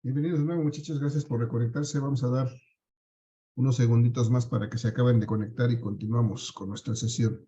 Bienvenidos de nuevo, muchachos. Gracias por reconectarse. Vamos a dar unos segunditos más para que se acaben de conectar y continuamos con nuestra sesión.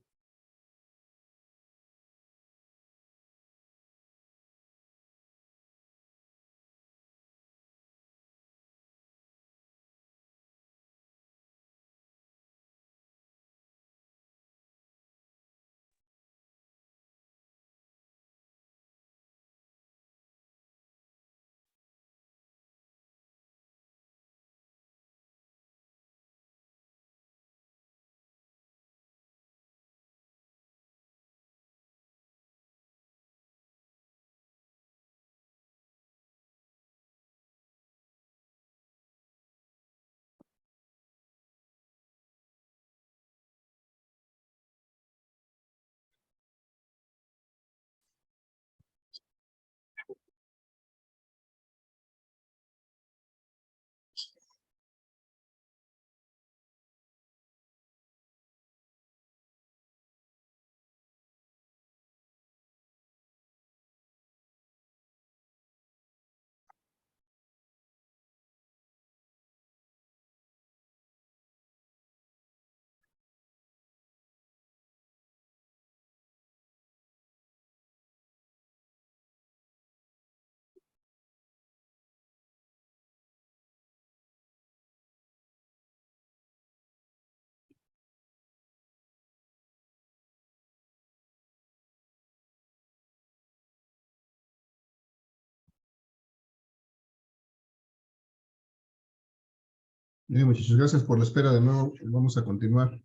Bien, muchachos, gracias por la espera de nuevo. Vamos a continuar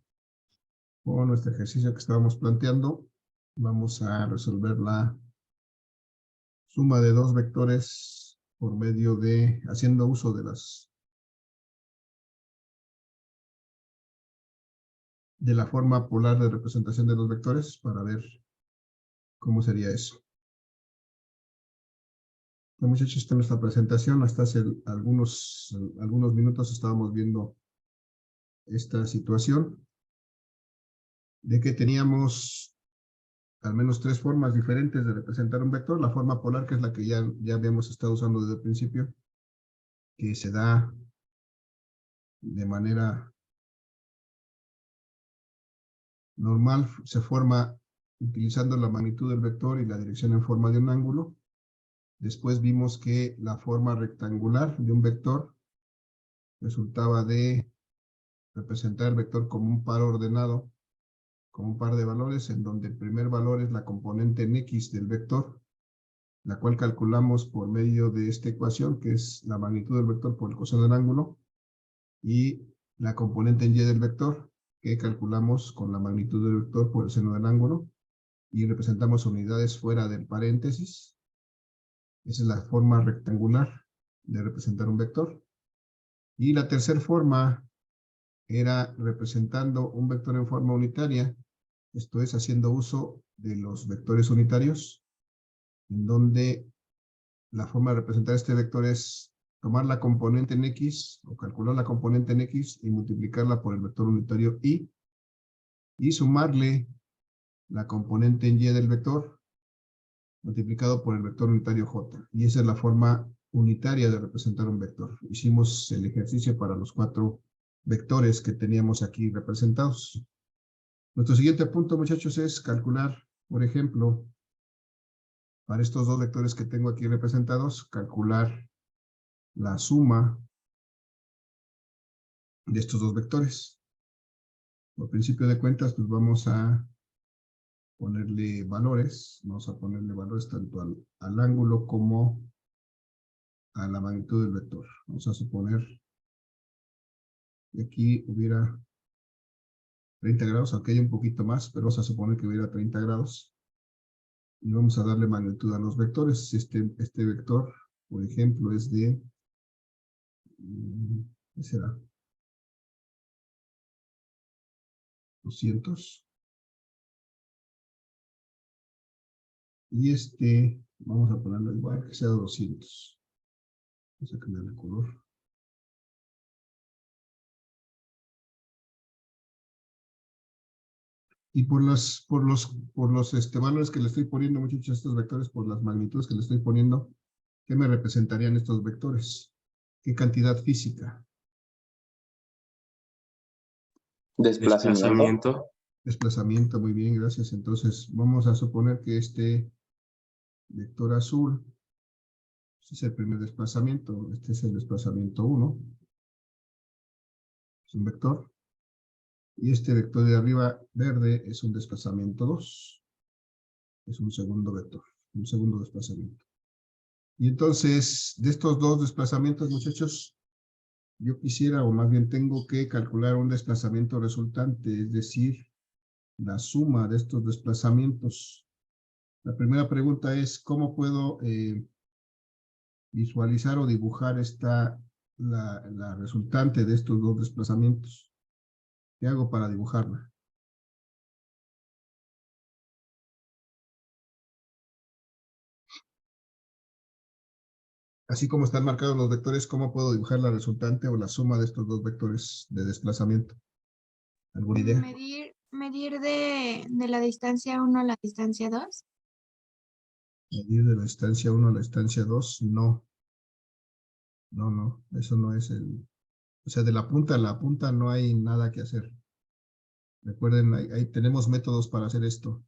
con nuestro ejercicio que estábamos planteando. Vamos a resolver la suma de dos vectores por medio de, haciendo uso de la forma polar de representación de los vectores para ver cómo sería eso. Bueno, muchachos, esta es nuestra presentación. Hasta hace algunos minutos estábamos viendo esta situación de que teníamos al menos tres formas diferentes de representar un vector. La forma polar, que es la que ya habíamos estado usando desde el principio, que se da de manera normal, se forma utilizando la magnitud del vector y la dirección en forma de un ángulo. Después vimos que la forma rectangular de un vector resultaba de representar el vector como un par ordenado, como un par de valores, en donde el primer valor es la componente en X del vector, la cual calculamos por medio de esta ecuación, que es la magnitud del vector por el coseno del ángulo, y la componente en Y del vector, que calculamos con la magnitud del vector por el seno del ángulo, y representamos unidades fuera del paréntesis. Esa es la forma rectangular de representar un vector. Y la tercera forma era representando un vector en forma unitaria, esto es haciendo uso de los vectores unitarios, en donde la forma de representar este vector es tomar la componente en X, o calcular la componente en X, y multiplicarla por el vector unitario Y, y sumarle la componente en Y del vector, multiplicado por el vector unitario J. Y esa es la forma unitaria de representar un vector. Hicimos el ejercicio para los cuatro vectores que teníamos aquí representados. Nuestro siguiente punto, muchachos, es calcular, por ejemplo, para estos dos vectores que tengo aquí representados, calcular la suma de estos dos vectores. Por principio de cuentas, pues vamos a ponerle valores. Vamos a ponerle valores tanto al ángulo como a la magnitud del vector. Vamos a suponer que aquí hubiera 30 grados, aunque hay un poquito más, pero vamos a suponer que hubiera 30 grados. Y vamos a darle magnitud a los vectores. Este vector, por ejemplo, es de... ¿qué será? 200. Y vamos a ponerlo igual, que sea 200. Vamos a cambiar el color. Y por los valores que le estoy poniendo, muchachos, estos vectores, por las magnitudes que le estoy poniendo, ¿Qué me representarían estos vectores? ¿Qué cantidad física? Desplazamiento. Desplazamiento, muy bien, gracias. Entonces, vamos a suponer que este vector azul, este es el primer desplazamiento, este es el desplazamiento 1, es un vector, y este vector de arriba verde es un desplazamiento 2, es un segundo vector, un segundo desplazamiento. Y entonces, de estos dos desplazamientos, muchachos, yo quisiera, o más bien tengo que calcular un desplazamiento resultante, es decir, la suma de estos desplazamientos. La primera pregunta es, ¿cómo puedo visualizar o dibujar la resultante de estos dos desplazamientos? ¿Qué hago para dibujarla? Así como están marcados los vectores, ¿cómo puedo dibujar la resultante o la suma de estos dos vectores de desplazamiento? ¿Alguna idea? Medir de la distancia 1 a la distancia 2. Medir de la distancia 1 a la distancia 2, no. No, eso no es el... O sea, de la punta a la punta no hay nada que hacer. Recuerden, ahí tenemos métodos para hacer esto.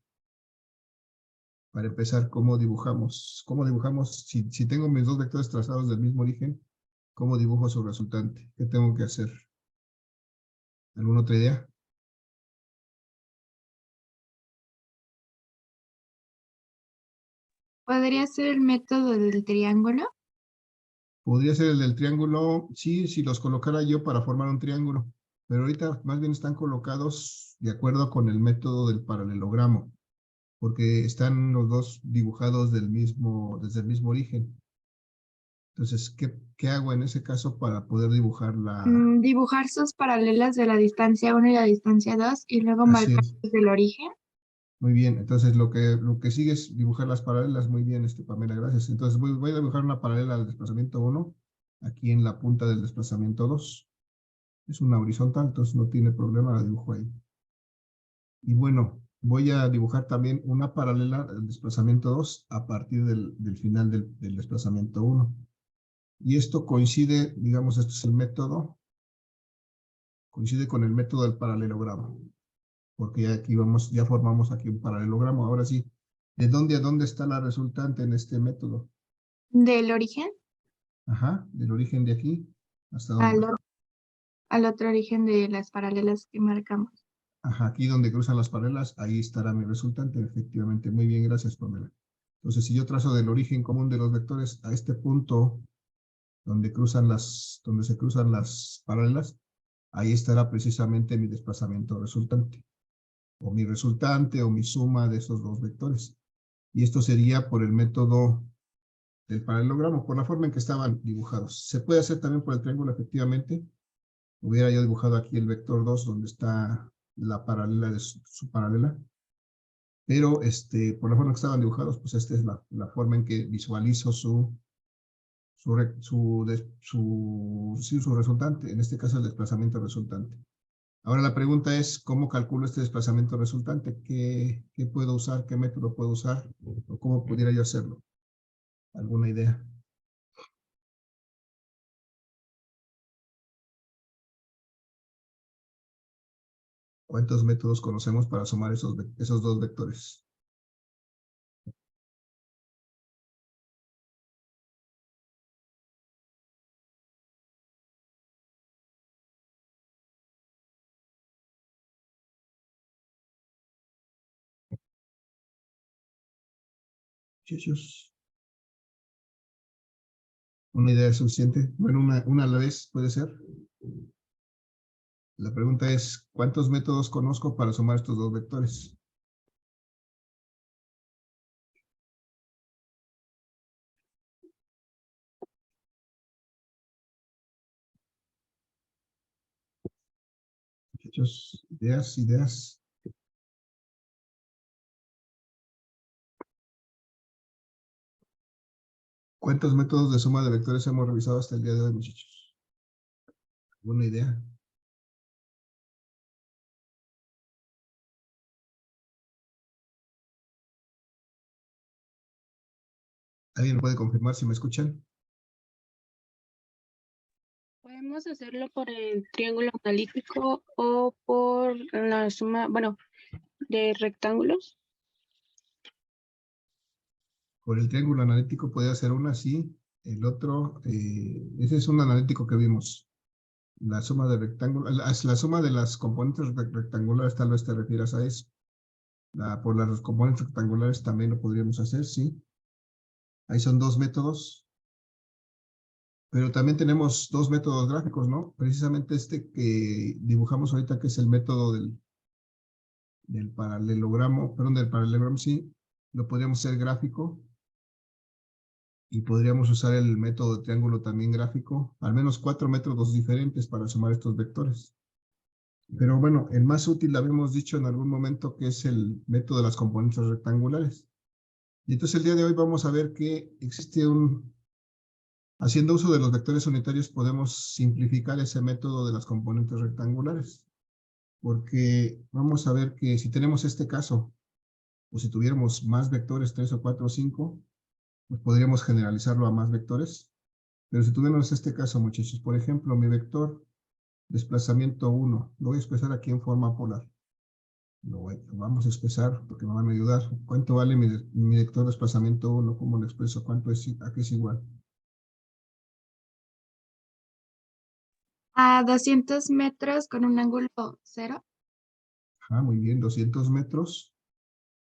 Para empezar, ¿cómo dibujamos? ¿Cómo dibujamos? Si tengo mis dos vectores trazados del mismo origen, ¿cómo dibujo su resultante? ¿Qué tengo que hacer? ¿Alguna otra idea? ¿Podría ser el método del triángulo? Podría ser el del triángulo, sí, si los colocara yo para formar un triángulo. Pero ahorita más bien están colocados de acuerdo con el método del paralelogramo, porque están los dos dibujados desde el mismo origen. Entonces, ¿qué hago en ese caso para poder dibujar la... Dibujar sus paralelas de la distancia 1 y la distancia 2 y luego Así marcar es. desde el origen. Muy bien, entonces lo que sigue es dibujar las paralelas. Muy bien, Pamela, gracias. Entonces voy a dibujar una paralela al desplazamiento 1, aquí en la punta del desplazamiento 2. Es una horizontal, entonces no tiene problema, la dibujo ahí. Y bueno, voy a dibujar también una paralela al desplazamiento 2 a partir del final del desplazamiento 1. Y esto coincide, digamos, este es el método, coincide con el método del paralelogramo, porque ya formamos aquí un paralelogramo. Ahora sí, ¿de dónde a dónde está la resultante en este método? Del origen Ajá, del origen de aquí, ¿hasta al, dónde? al otro origen de las paralelas que marcamos. Ajá, aquí donde cruzan las paralelas, ahí estará mi resultante, efectivamente. Muy bien, gracias, Pamela. Entonces, si yo trazo del origen común de los vectores a este punto donde se cruzan las paralelas, ahí estará precisamente mi desplazamiento resultante, o mi resultante, o mi suma de esos dos vectores. Y esto sería por el método del paralelogramo, por la forma en que estaban dibujados. Se puede hacer también por el triángulo, efectivamente. Hubiera yo dibujado aquí el vector 2, donde está la paralela de su paralela. Pero por la forma en que estaban dibujados, pues esta es la forma en que visualizo su resultante, en este caso el desplazamiento resultante. Ahora la pregunta es, ¿cómo calculo este desplazamiento resultante? ¿Qué puedo usar? ¿Qué método puedo usar? ¿O cómo pudiera yo hacerlo? ¿Alguna idea? ¿Cuántos métodos conocemos para sumar esos dos vectores? Muchachos, ¿una idea es suficiente? Bueno, una a la vez puede ser. La pregunta es, ¿cuántos métodos conozco para sumar estos dos vectores? Muchachos, ideas. ¿Cuántos métodos de suma de vectores hemos revisado hasta el día de hoy, muchachos? ¿Alguna idea? ¿Alguien puede confirmar si me escuchan? Podemos hacerlo por el triángulo analítico o por la suma, bueno, de rectángulos. Por el triángulo analítico puede hacer una, sí. El otro, ese es un analítico que vimos. La suma de rectángulos, la suma de las componentes rectangulares, tal vez te refieras a eso. Por las componentes rectangulares también lo podríamos hacer, sí. Ahí son dos métodos. Pero también tenemos dos métodos gráficos, ¿no? Precisamente este que dibujamos ahorita, que es el método del paralelogramo, perdón, del paralelogramo, sí. Lo podríamos hacer gráfico. Y podríamos usar el método de triángulo también gráfico, al menos 4 métodos diferentes para sumar estos vectores. Pero bueno, el más útil, habíamos dicho en algún momento, que es el método de las componentes rectangulares. Y entonces el día de hoy vamos a ver que existe haciendo uso de los vectores unitarios, podemos simplificar ese método de las componentes rectangulares. Porque vamos a ver que si tenemos este caso, o si tuviéramos más vectores, 3 o 4 o 5, pues podríamos generalizarlo a más vectores. Pero si tuviéramos este caso, muchachos, por ejemplo, mi vector desplazamiento 1, lo voy a expresar aquí en forma polar. Lo vamos a expresar porque me van a ayudar. ¿Cuánto vale mi vector desplazamiento 1? ¿Cómo lo expreso? ¿Cuánto es? ¿A qué es igual? A 200 metros con un ángulo 0. Ah, muy bien, 200 metros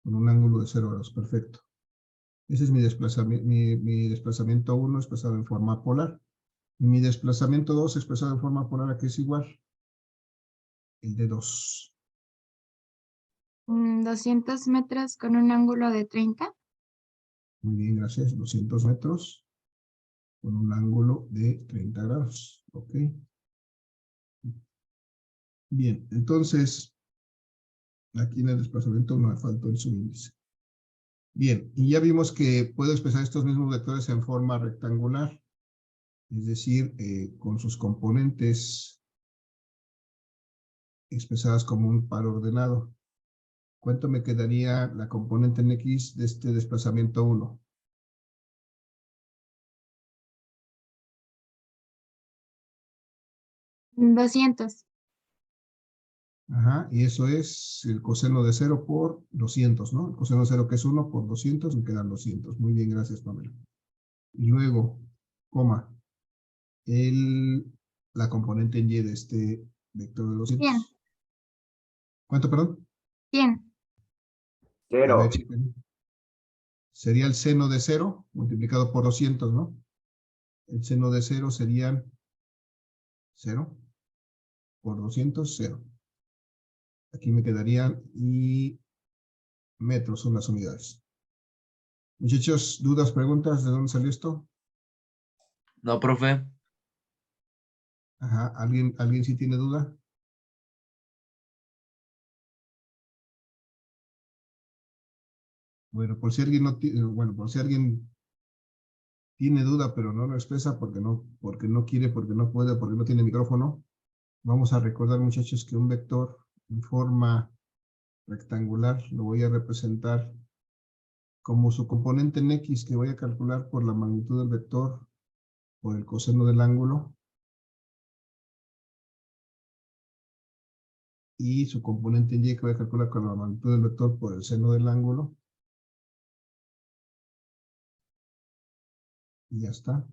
con un ángulo de 0 grados. Perfecto. Ese es mi desplazamiento 1 expresado en forma polar. Y mi desplazamiento 2 expresado en forma polar, ¿a qué es igual? El de 2. 200 metros con un ángulo de 30. Muy bien, gracias. 200 metros con un ángulo de 30 grados. Ok. Bien, entonces, aquí en el desplazamiento me faltó el subíndice. Bien, y ya vimos que puedo expresar estos mismos vectores en forma rectangular, es decir, con sus componentes expresadas como un par ordenado. ¿Cuánto me quedaría la componente en X de este desplazamiento 1? $200. Ajá, y eso es el coseno de 0 por 200, ¿no? El coseno de 0 que es 1 por 200, me quedan 200. Muy bien, gracias, Pamela. Y luego, coma, la componente en Y de este vector de 200. 100. ¿Cuánto, perdón? 100. A ver, 0. chequen. Sería el seno de 0 multiplicado por 200, ¿no? El seno de 0 serían 0 por 200, 0. Aquí me quedarían y metros son las unidades. Muchachos, ¿dudas, preguntas? ¿De dónde salió esto? No, profe. Ajá, ¿alguien sí tiene duda? Bueno, por si alguien no tiene, por si alguien tiene duda, pero no lo expresa porque no quiere, porque no puede, porque no tiene micrófono, vamos a recordar, muchachos, que un vector en forma rectangular lo voy a representar como su componente en X, que voy a calcular por la magnitud del vector por el coseno del ángulo, y su componente en Y, que voy a calcular con la magnitud del vector por el seno del ángulo, y ya está.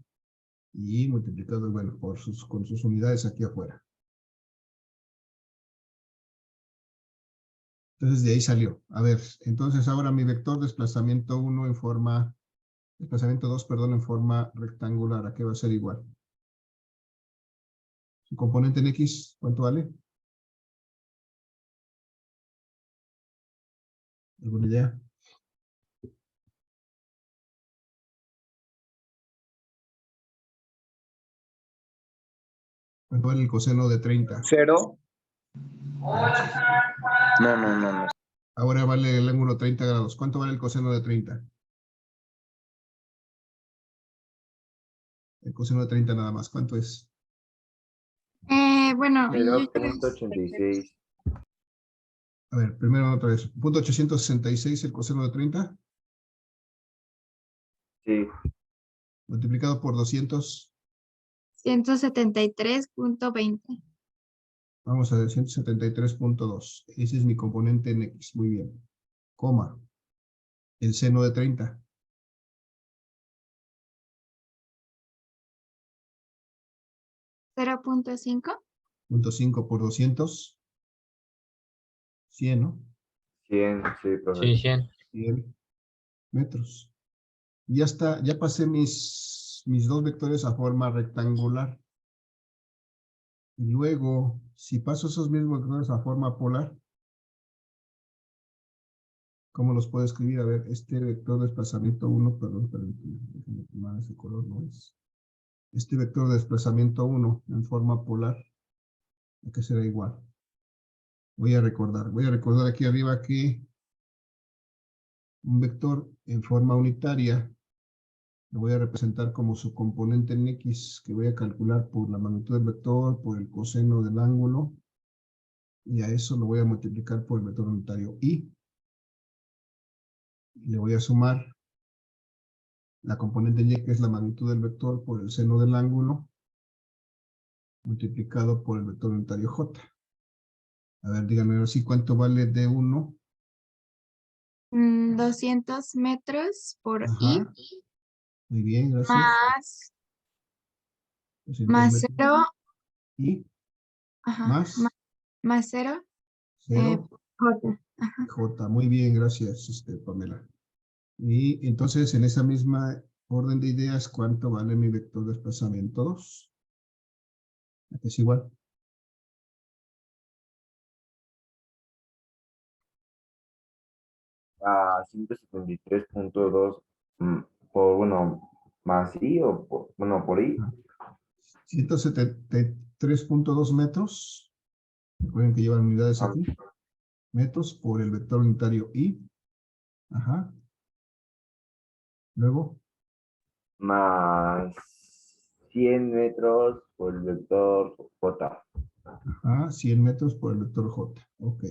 Y multiplicado, bueno, con sus unidades aquí afuera. Entonces de ahí salió. A ver, entonces ahora mi vector desplazamiento 1 en forma, desplazamiento 2, perdón, en forma rectangular, ¿a qué va a ser igual? Su componente en X, ¿cuánto vale? ¿Alguna idea? ¿Cuánto vale el coseno de 30? 0. No. Ahora vale el ángulo 30 grados. ¿Cuánto vale el coseno de 30? El coseno de 30 nada más. ¿Cuánto es? Bueno, yo 0.86. A ver, primero otra vez. ¿.866 el coseno de 30? Sí. Multiplicado por 200. 173.20. Vamos a ver, 173.2. Ese es mi componente en X. Muy bien. Coma. El seno de 30. 0.5. 0.5 por 200. 100, ¿no? 100, sí, profe. Sí, 100. 100 metros. Ya está, ya pasé mis dos vectores a forma rectangular. Y luego, si paso esos mismos vectores a forma polar, ¿cómo los puedo escribir? A ver, este vector de desplazamiento 1, perdón, déjenme tomar ese color, no es. Este vector de desplazamiento 1 en forma polar, ¿a qué será igual? Voy a recordar aquí arriba que un vector en forma unitaria lo voy a representar como su componente en X, que voy a calcular por la magnitud del vector, por el coseno del ángulo, y a eso lo voy a multiplicar por el vector unitario Y. Y le voy a sumar la componente Y, que es la magnitud del vector, por el seno del ángulo, multiplicado por el vector unitario J. A ver, díganme ahora sí cuánto vale D1. 200 metros por Ajá. Muy bien, gracias. más 200 metros. 0, Y ajá, más más 0, 0, J. Ajá. J. Muy bien, gracias, Pamela. Y entonces, en esa misma orden de ideas, ¿cuánto vale mi vector de desplazamiento 2? Es igual. A 173.2 por, bueno, más I o por, bueno, por I. 173.2 metros. Recuerden que llevan unidades Ah, aquí. Metros por el vector unitario I. Ajá. Luego, más 100 metros por el vector J. ajá, 100 metros por el vector J. Ok.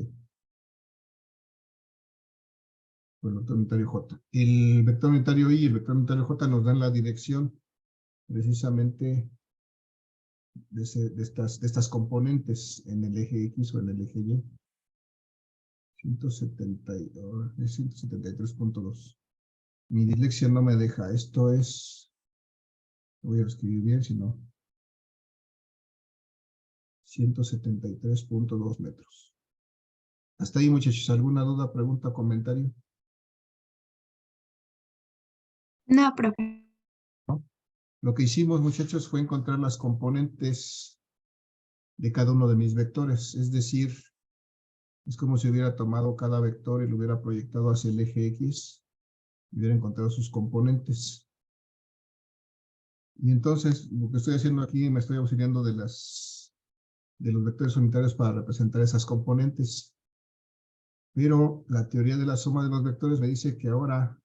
Por el vector unitario J. El vector unitario I y el vector unitario J nos dan la dirección precisamente de estas componentes en el eje X o en el eje Y. 173.2. Mi dislexia no me deja. Esto es, voy a escribir bien, si no. 173.2 metros. Hasta ahí, muchachos. ¿Alguna duda, pregunta, comentario? No, profe. ¿No? Lo que hicimos, muchachos, fue encontrar las componentes de cada uno de mis vectores. Es decir, es como si hubiera tomado cada vector y lo hubiera proyectado hacia el eje X y hubiera encontrado sus componentes. Y entonces, lo que estoy haciendo aquí, me estoy auxiliando de los vectores unitarios para representar esas componentes. Pero la teoría de la suma de los vectores me dice que ahora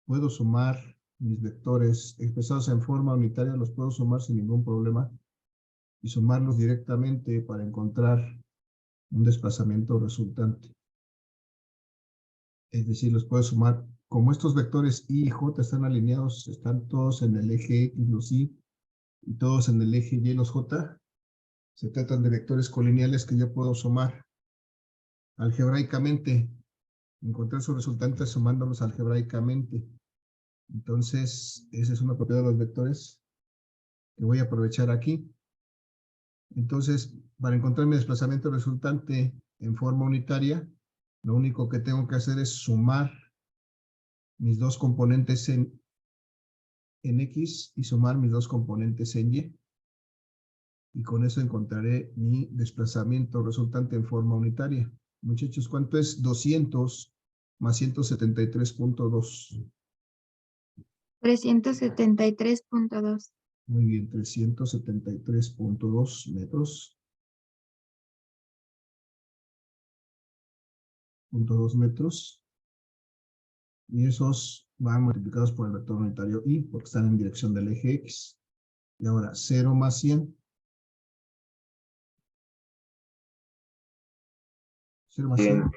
puedo sumar mis vectores expresados en forma unitaria, los puedo sumar sin ningún problema y sumarlos directamente para encontrar un desplazamiento resultante. Es decir, los puedo sumar. Como estos vectores I y J están alineados, están todos en el eje X los I y todos en el eje Y los J, se tratan de vectores colineales que yo puedo sumar algebraicamente, encontrar sus resultantes sumándolos algebraicamente. Entonces, esa es una propiedad de los vectores que voy a aprovechar aquí. Entonces, para encontrar mi desplazamiento resultante en forma unitaria, lo único que tengo que hacer es sumar mis dos componentes en X y sumar mis dos componentes en Y. Y con eso encontraré mi desplazamiento resultante en forma unitaria. Muchachos, ¿cuánto es 200 más 173.2? 373.2. Muy bien, 373.2 metros. 0.2 metros. Y esos van multiplicados por el vector unitario Y, porque están en dirección del eje X. Y ahora, 0 más 100. 0 más 100. 100,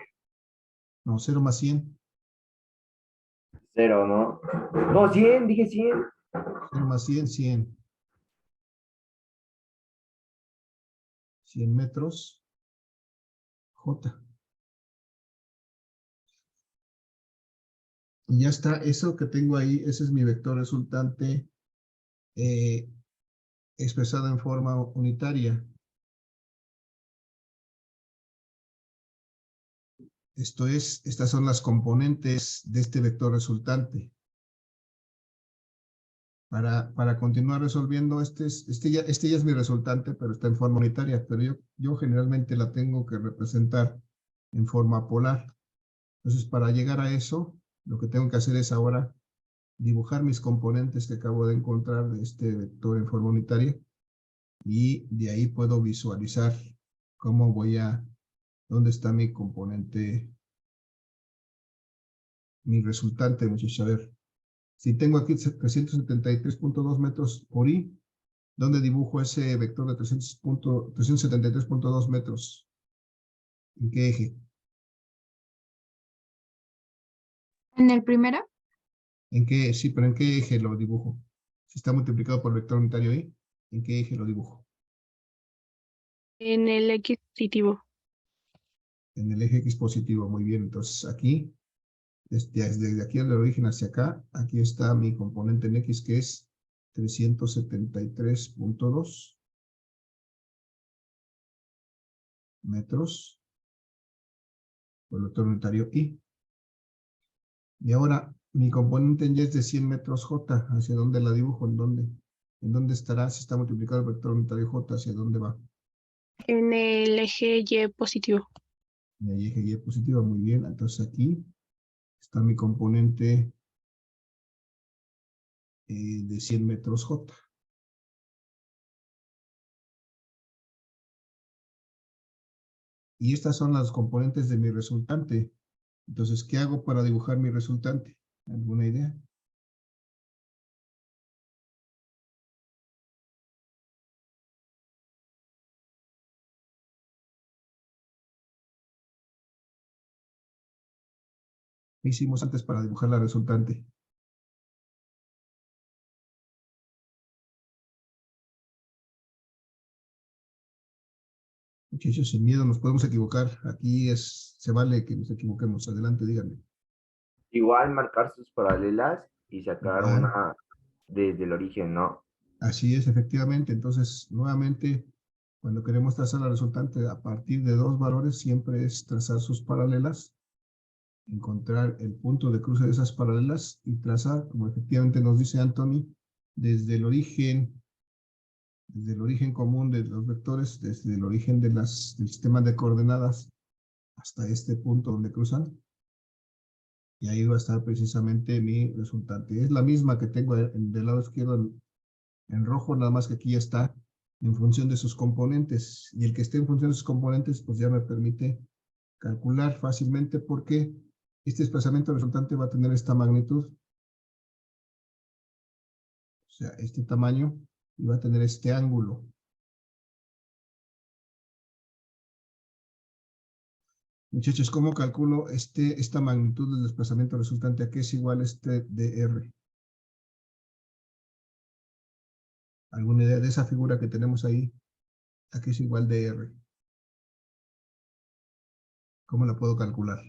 No, 0 más 100. 0, ¿no? No, 100, dije 100. 0 más 100, 100. 100 metros. J. Y ya está, eso que tengo ahí, ese es mi vector resultante expresado en forma unitaria. Estas son las componentes de este vector resultante. Para continuar resolviendo, este ya es mi resultante, pero está en forma unitaria, pero yo generalmente la tengo que representar en forma polar. Entonces, para llegar a eso, lo que tengo que hacer es ahora dibujar mis componentes que acabo de encontrar de este vector en forma unitaria, y de ahí puedo visualizar cómo dónde está mi componente, mi resultante, muchachos. A ver, si tengo aquí 373.2 metros por I, ¿dónde dibujo ese vector de 373.2 metros? ¿En qué eje? ¿En el primero? Sí, pero ¿en qué eje lo dibujo? Si está multiplicado por el vector unitario I, ¿en qué eje lo dibujo? En el X positivo. En el eje X positivo, muy bien. Entonces aquí, desde aquí del origen hacia acá, aquí está mi componente en X, que es 373.2 metros por el vector unitario I. Y ahora, mi componente en Y es de 100 metros J. ¿Hacia dónde la dibujo? ¿En dónde? ¿En dónde estará? Si está multiplicado el vector unitario J, ¿hacia dónde va? En el eje Y positivo. En el eje Y positivo, muy bien. Entonces aquí está mi componente de 100 metros J. Y estas son las componentes de mi resultante. Entonces, ¿qué hago para dibujar mi resultante? ¿Alguna idea? ¿Qué hicimos antes para dibujar la resultante? Muchachos, sin miedo, nos podemos equivocar. Aquí se vale que nos equivoquemos. Adelante, díganme. Igual marcar sus paralelas y sacar Ya, una desde el origen, ¿no? así es, efectivamente. Entonces, nuevamente, cuando queremos trazar la resultante a partir de dos valores, siempre es trazar sus paralelas, encontrar el punto de cruce de esas paralelas y trazar, como efectivamente nos dice Anthony, desde el origen común de los vectores, desde el origen del sistema de coordenadas hasta este punto donde cruzan. Y ahí va a estar precisamente mi resultante. Es la misma que tengo del lado izquierdo en rojo, nada más que aquí ya está en función de sus componentes. Y el que esté en función de sus componentes, pues ya me permite calcular fácilmente, porque este desplazamiento resultante va a tener esta magnitud, o sea, este tamaño, y va a tener este ángulo. Muchachos, ¿cómo calculo esta magnitud del desplazamiento resultante? ¿A qué es igual este dr? ¿Alguna idea de esa figura que tenemos ahí? ¿A qué es igual dr? ¿Cómo la puedo calcular?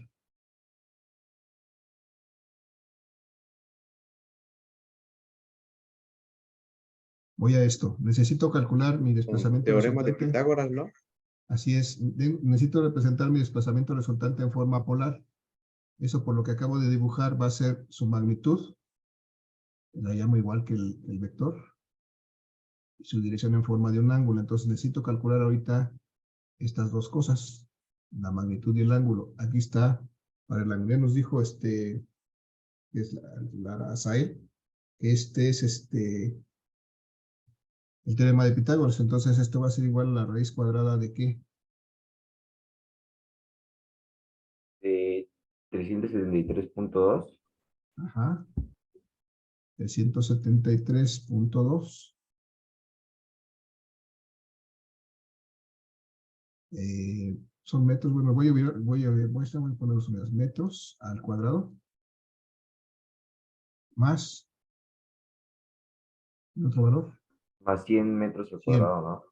Voy a esto. Necesito calcular mi desplazamiento Teorema de resultante. Pitágoras, ¿no? Así es. Necesito representar mi desplazamiento resultante en forma polar. Eso, por lo que acabo de dibujar, va a ser su magnitud. La llamo igual que el vector. Y su dirección en forma de un ángulo. Entonces necesito calcular ahorita estas dos cosas. La magnitud y el ángulo. Aquí está. Para el ángulo nos dijo que es la SAE, que este es el teorema de Pitágoras. Entonces esto va a ser igual a la raíz cuadrada de ¿qué? De 373.2. Ajá. 373.2. Son metros. Bueno, voy a poner los unidades. Metros al cuadrado. más el otro valor, Más 100 metros al 100. cuadrado, ¿no?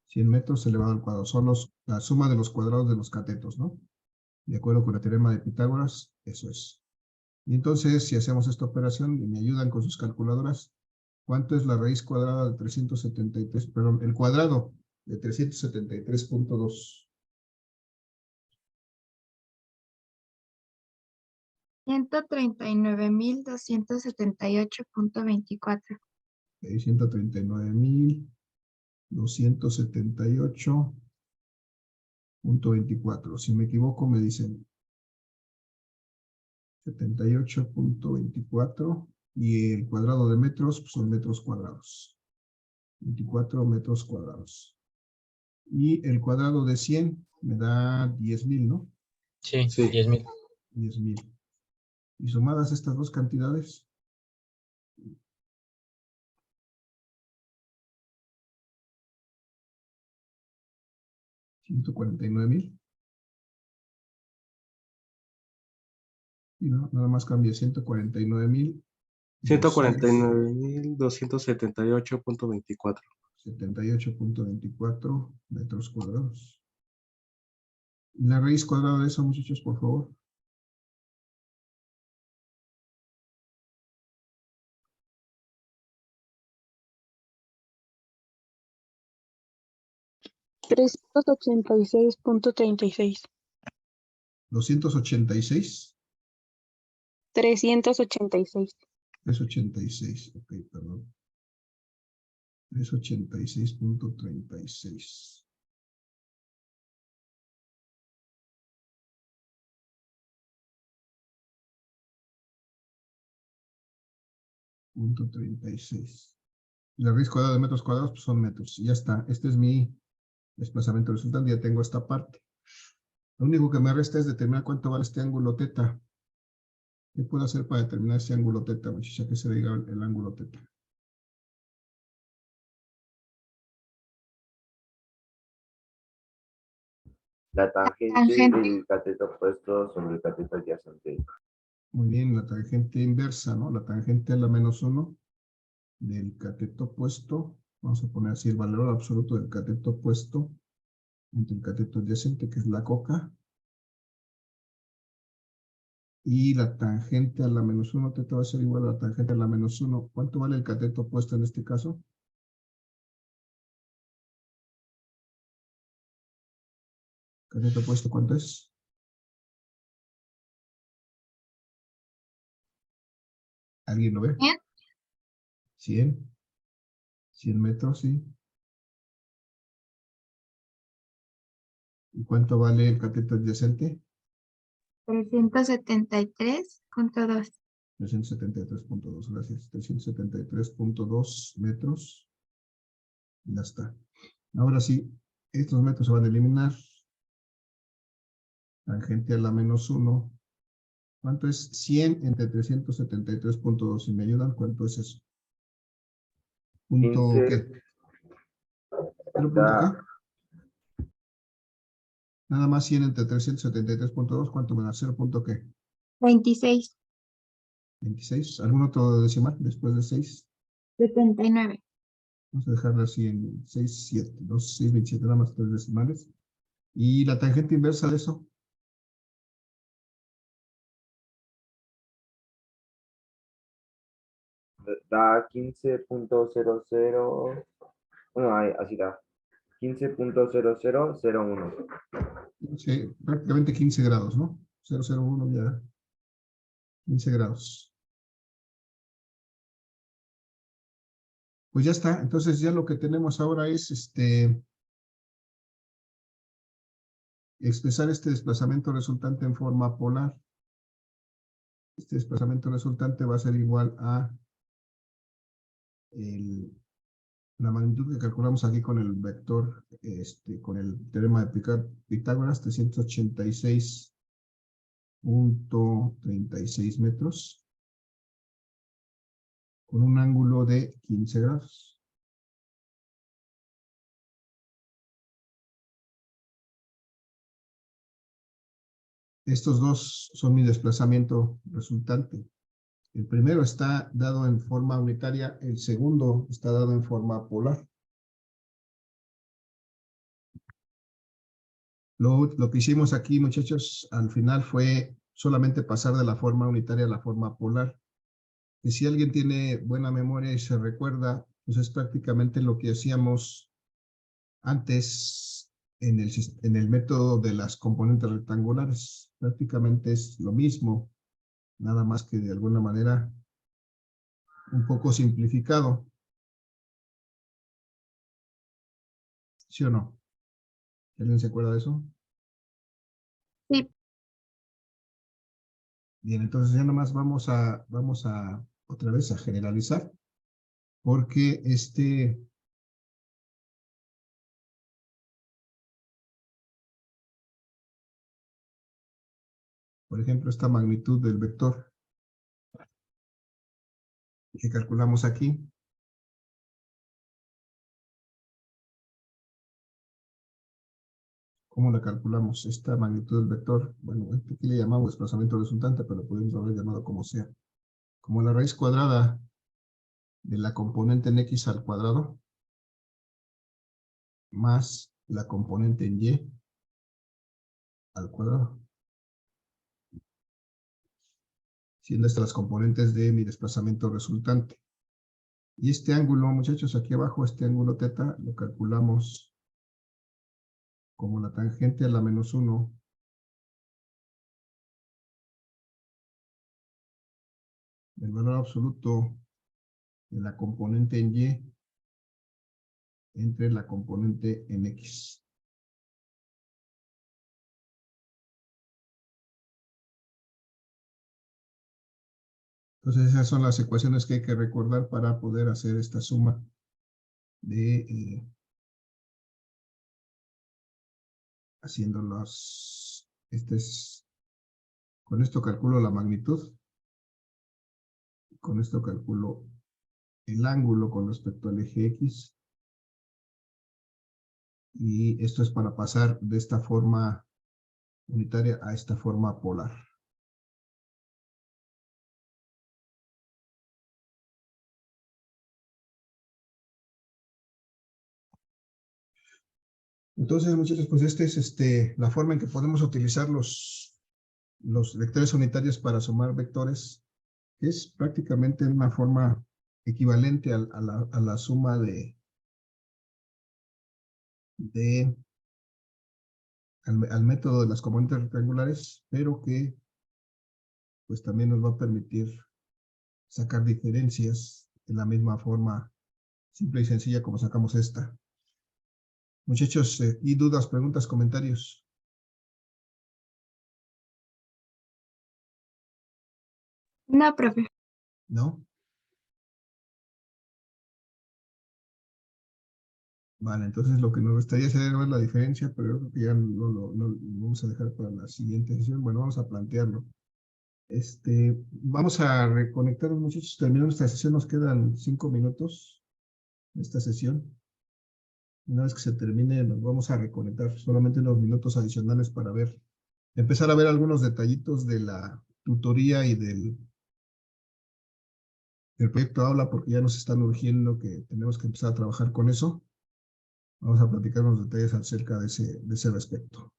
100 metros elevado al cuadrado. Son la suma de los cuadrados de los catetos, ¿no? De acuerdo con el teorema de Pitágoras, eso es. Y entonces, si hacemos esta operación y me ayudan con sus calculadoras, ¿cuánto es la raíz cuadrada de 373? Perdón, el cuadrado de 373.2. 139.278.24. 139.278.24. Si me equivoco, me dicen 78.24 y el cuadrado de metros pues, son metros cuadrados. 24 metros cuadrados. Y el cuadrado de 100 me da 10,000, ¿no? Sí, Sí. 10,000. 10,000. Y sumadas estas dos cantidades, $149,000. Y no, nada más cambia 149,000. 149.278.24. 78.24 metros cuadrados. ¿Y la raíz cuadrada de eso, muchachos, por favor? $386.36. 286. 386. 386, ok, perdón. 386.36. Punto 36. La raíz cuadrada de metros cuadrados pues son metros. Y ya está. Este es mi desplazamiento resultante. Ya tengo esta parte. Lo único que me resta es determinar cuánto vale este ángulo teta. ¿Qué puedo hacer para determinar este ángulo teta, muchacha? Que se diga el ángulo teta. La tangente Tangente. del cateto opuesto sobre el cateto adyacente. Muy bien, la tangente inversa, ¿no? La tangente a la menos 1 del cateto opuesto. Vamos a poner así el valor absoluto del cateto opuesto entre el cateto adyacente, que es la coca. Y la tangente a la menos 1, teta va a ser igual a la tangente a la menos 1. ¿Cuánto vale el cateto opuesto en este caso? ¿Cateto opuesto cuánto es? ¿Alguien lo ve? 100. 100 metros, sí. ¿Y cuánto vale el cateto adyacente? 373.2. 373.2, gracias. 373.2 metros. Ya está. Ahora sí, estos metros se van a eliminar. Tangente a la menos 1. ¿Cuánto es 100 entre 373.2? Si me ayudan, ¿cuánto es eso? ¿Punto 15. qué? ¿0 punto Da qué? Nada más 100 entre 373.2, ¿cuánto me da? ¿0 punto qué? 26. 26. ¿Algún otro decimal después de 6? 79. Vamos a dejarlo así en 6, 7, 2, 6, 27, nada más 3 decimales. ¿Y la tangente inversa de eso? Da 15.00. Bueno, así da. 15.0001. Sí, prácticamente 15 grados, ¿no? 001 ya. 15 grados. Pues ya está. Entonces ya lo que tenemos ahora es expresar este desplazamiento resultante en forma polar. Este desplazamiento resultante va a ser igual a la magnitud que calculamos aquí con el vector, con el teorema de Pitágoras, 386.36 metros, con un ángulo de 15 grados. Estos dos son mi desplazamiento resultante. El primero está dado en forma unitaria, el segundo está dado en forma polar. Lo que hicimos aquí, muchachos, al final fue solamente pasar de la forma unitaria a la forma polar. Y si alguien tiene buena memoria y se recuerda, pues es prácticamente lo que hacíamos antes en el método de las componentes rectangulares. Prácticamente es lo mismo, nada más que de alguna manera un poco simplificado. ¿Sí o no? ¿Alguien se acuerda de eso? Sí. Bien, entonces ya nomás vamos a otra vez a generalizar, porque por ejemplo, esta magnitud del vector que calculamos aquí, ¿cómo la calculamos? Esta magnitud del vector, bueno, aquí le llamamos desplazamiento resultante, pero podemos haber llamado como sea. Como la raíz cuadrada de la componente en x al cuadrado, más la componente en y al cuadrado. Siendo estas las componentes de mi desplazamiento resultante. Y este ángulo, muchachos, aquí abajo, este ángulo θ, lo calculamos como la tangente a la menos 1 del valor absoluto de la componente en y entre la componente en x. Entonces esas son las ecuaciones que hay que recordar para poder hacer esta suma de haciéndolos. Con esto calculo la magnitud, con esto calculo el ángulo con respecto al eje x, y esto es para pasar de esta forma unitaria a esta forma polar. Entonces, muchachos, pues esta es la forma en que podemos utilizar los vectores unitarios para sumar vectores. Es prácticamente una forma equivalente a la suma al método de las componentes rectangulares, pero que pues también nos va a permitir sacar diferencias de la misma forma simple y sencilla como sacamos esta. Muchachos, ¿y dudas, preguntas, comentarios? No, profe. ¿No? Vale, entonces lo que nos gustaría hacer es ver la diferencia, pero yo creo que ya no lo vamos a dejar para la siguiente sesión. Bueno, vamos a plantearlo. Vamos a reconectarnos, muchachos. Terminando esta sesión, nos quedan 5 minutos de esta sesión. Una vez que se termine, nos vamos a reconectar solamente unos minutos adicionales para empezar a ver algunos detallitos de la tutoría y del proyecto aula, porque ya nos están urgiendo que tenemos que empezar a trabajar con eso. Vamos a platicar unos detalles acerca de ese respecto.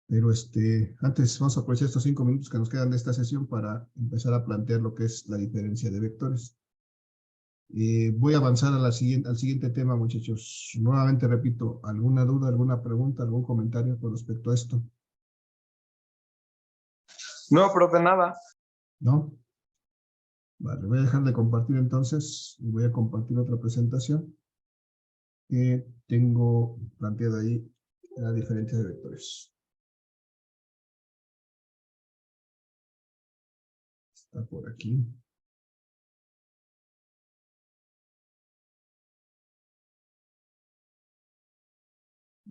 Pero antes vamos a aprovechar estos 5 minutos que nos quedan de esta sesión para empezar a plantear lo que es la diferencia de vectores. Voy a avanzar al siguiente tema, muchachos. Nuevamente repito, ¿alguna duda, alguna pregunta, algún comentario con respecto a esto? No, profe, nada. ¿No? Vale, voy a dejar de compartir entonces y voy a compartir otra presentación que tengo planteada ahí, la diferencia de vectores. Está por aquí.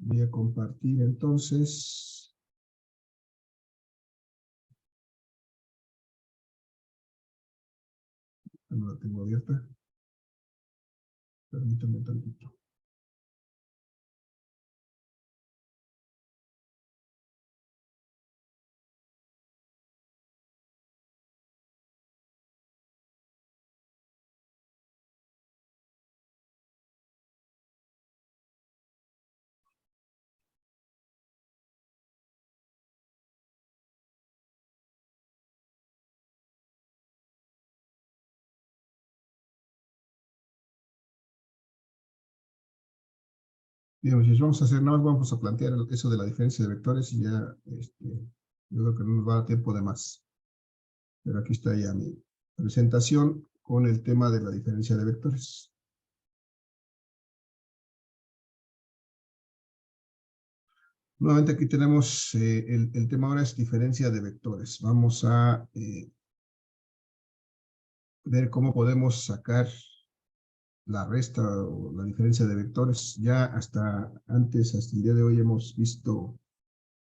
Voy a compartir entonces. No la tengo abierta. Permítanme tantito. Bien, muchachos, vamos a hacer, nada más vamos a plantear eso de la diferencia de vectores y ya, yo creo que no nos va a dar tiempo de más. Pero aquí está ya mi presentación con el tema de la diferencia de vectores. Nuevamente aquí tenemos, el tema ahora es diferencia de vectores. Vamos a ver cómo podemos sacar la resta o la diferencia de vectores. Ya hasta el día de hoy hemos visto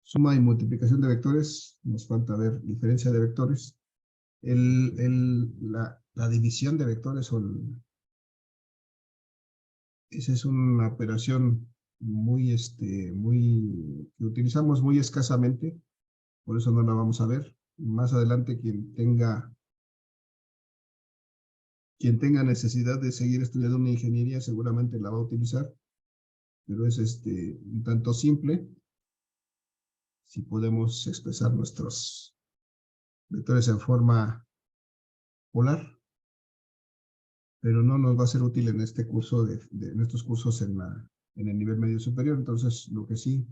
suma y multiplicación de vectores. Nos falta ver diferencia de vectores. La división de vectores esa es una operación muy, que utilizamos muy escasamente, por eso no la vamos a ver. Más adelante quien tenga necesidad de seguir estudiando una ingeniería seguramente la va a utilizar, pero es un tanto simple si podemos expresar nuestros vectores en forma polar, pero no nos va a ser útil en este curso, en estos cursos en el nivel medio superior. Entonces, lo que sí,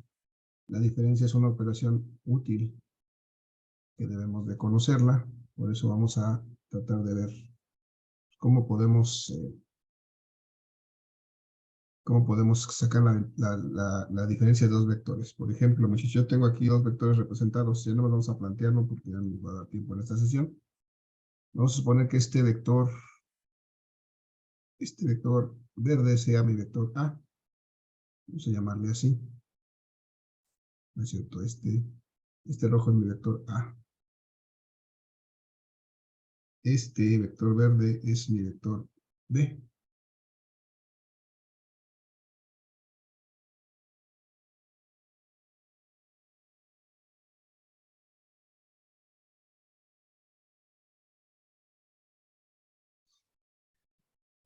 la diferencia es una operación útil que debemos de conocerla. Por eso vamos a tratar de ver cómo podemos sacar la diferencia de dos vectores. Por ejemplo, si yo tengo aquí dos vectores representados, ya no vamos a plantearlo porque ya nos va a dar tiempo en esta sesión. Vamos a suponer que este vector verde sea mi vector A. Vamos a llamarle así. ¿No es cierto? Este rojo es mi vector A. Este vector verde es mi vector B.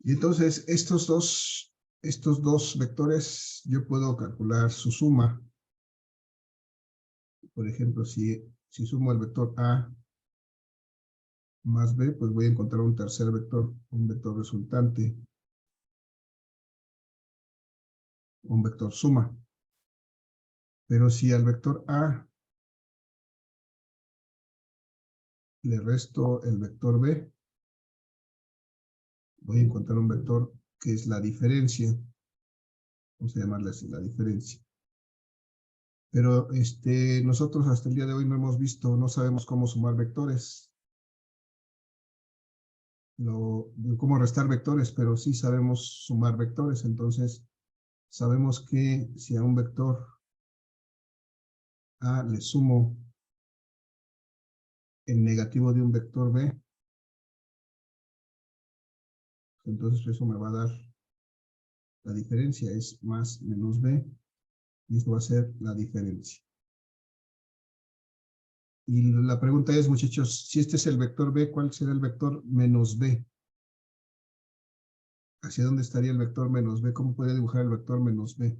Y entonces estos dos vectores yo puedo calcular su suma. Por ejemplo, si sumo el vector A más B, pues voy a encontrar un tercer vector, un vector resultante, un vector suma. Pero si al vector A le resto el vector B, voy a encontrar un vector que es la diferencia. Vamos a llamarle así, la diferencia. Pero nosotros hasta el día de hoy no sabemos cómo sumar vectores. Cómo restar vectores, pero sí sabemos sumar vectores. Entonces, sabemos que si a un vector A le sumo el negativo de un vector B, entonces eso me va a dar la diferencia, es más menos B, y esto va a ser la diferencia. Y la pregunta es, muchachos, si este es el vector B, ¿cuál será el vector menos B? ¿Hacia dónde estaría el vector menos B? ¿Cómo podría dibujar el vector menos B?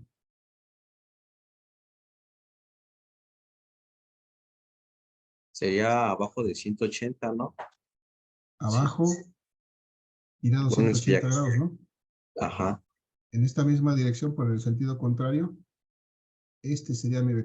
Sería abajo de 180, ¿no? Abajo, girado Bueno, 180 grados, ¿no? Ajá. En esta misma dirección, por el sentido contrario, este sería mi vector.